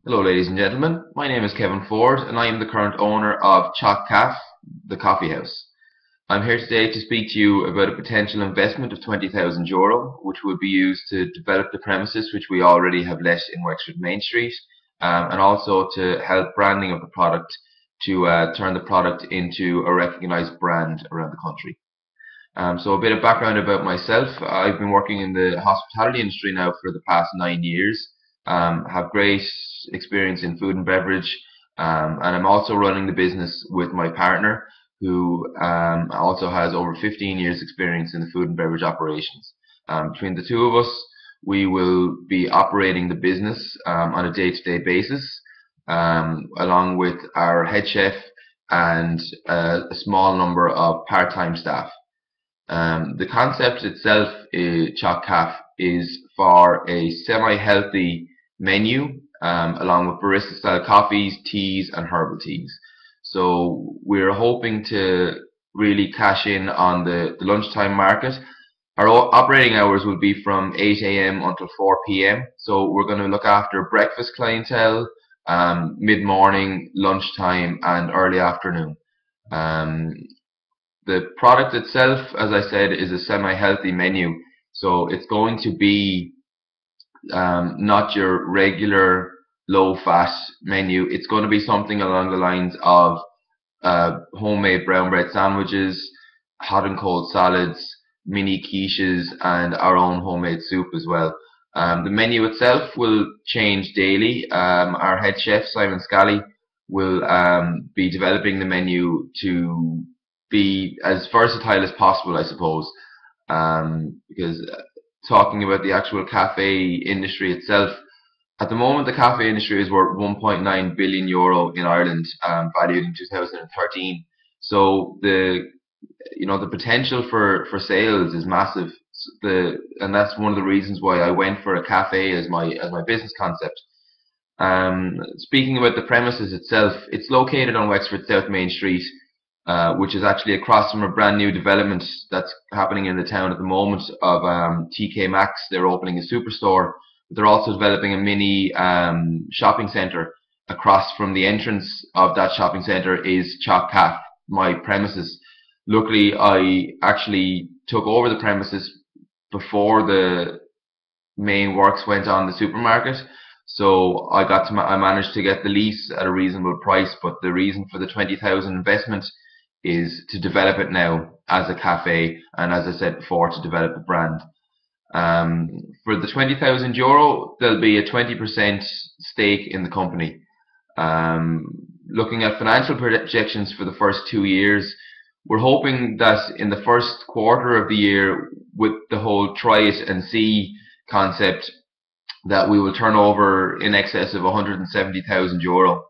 Hello, ladies and gentlemen. My name is Kevin Forde, and I am the current owner of Chalk Caf, the coffee house. I'm here today to speak to you about a potential investment of €20,000, which would be used to develop the premises which we already have let in Wexford Main Street, and also to help branding of the product to turn the product into a recognised brand around the country. So a bit of background about myself. I've been working in the hospitality industry now for the past 9 years. Have great experience in food and beverage, and I'm also running the business with my partner, who also has over 15 years experience in the food and beverage operations. Between the two of us, we will be operating the business on a day-to-day basis, along with our head chef and a small number of part-time staff. The concept itself, Chalk Caf, is for a semi-healthy menu, along with barista-style coffees, teas, and herbal teas. So we're hoping to really cash in on the lunchtime market. Our operating hours will be from 8 a.m. until 4 p.m. So we're going to look after breakfast clientele, mid-morning, lunchtime, and early afternoon. Um, the product itself, as I said, is a semi-healthy menu, so it's going to be not your regular low-fat menu. It's going to be something along the lines of homemade brown bread sandwiches, hot and cold salads, mini quiches, and our own homemade soup as well. The menu itself will change daily. Our head chef, Simon Scally, will be developing the menu to be as versatile as possible, I suppose. Because talking about the actual cafe industry itself, at the moment the cafe industry is worth €1.9 billion in Ireland, valued in 2013. So the potential for sales is massive. And that's one of the reasons why I went for a cafe as my business concept. Speaking about the premises itself, it's located on Wexford South Main Street, which is actually across from a brand new development that's happening in the town at the moment of TK Maxx. They're opening a superstore, but they're also developing a mini shopping centre. Across from the entrance of that shopping centre is Chalk Caf, my premises. Luckily, I actually took over the premises before the main works went on the supermarket. So I managed to get the lease at a reasonable price, but the reason for the 20,000 investment is to develop it now as a cafe, and as I said before, to develop the brand. For the €20,000, there'll be a 20% stake in the company. Looking at financial projections for the first 2 years, we're hoping that in the first quarter of the year, with the whole try it and see concept, that we will turn over in excess of €170,000.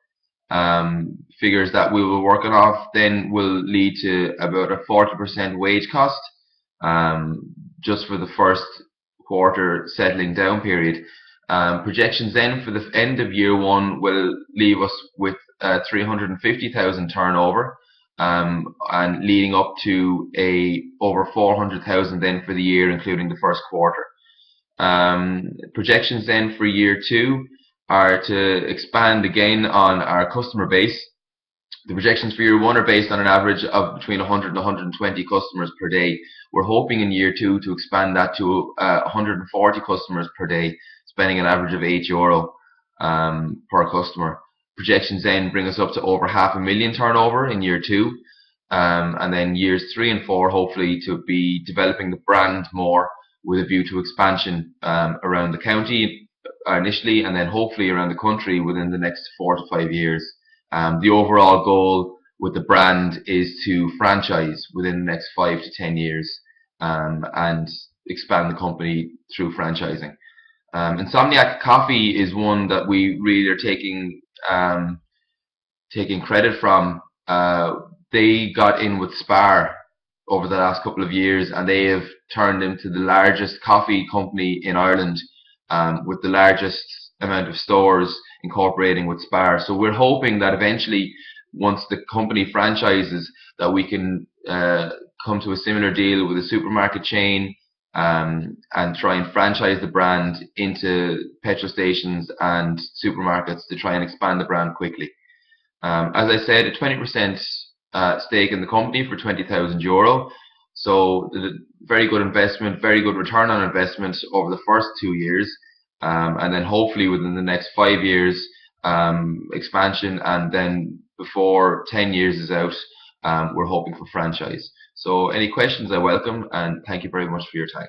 Figures that we were working off then will lead to about a 40% wage cost, just for the first quarter settling down period. Projections then for the end of year one will leave us with 350,000 turnover, and leading up to a over 400,000 then for the year, including the first quarter. Projections then for year two are to expand again on our customer base. The projections for year one are based on an average of between 100 and 120 customers per day. We're hoping in year two to expand that to 140 customers per day, spending an average of €8 per customer. Projections then bring us up to over 500,000 turnover in year two, and then years 3 and 4 hopefully to be developing the brand more with a view to expansion around the county initially, and then hopefully around the country within the next 4 to 5 years. The overall goal with the brand is to franchise within the next 5 to 10 years, and expand the company through franchising. Insomniac Coffee is one that we really are taking credit from. They got in with Spar over the last couple of years, and they have turned into the largest coffee company in Ireland, with the largest amount of stores incorporating with Spar. So we're hoping that eventually, once the company franchises, that we can come to a similar deal with a supermarket chain, and try and franchise the brand into petrol stations and supermarkets to try and expand the brand quickly. As I said, a 20% stake in the company for €20,000. So very good investment, very good return on investment over the first 2 years, and then hopefully within the next 5 years, expansion, and then before 10 years is out, we're hoping for franchise. So any questions I welcome, and thank you very much for your time.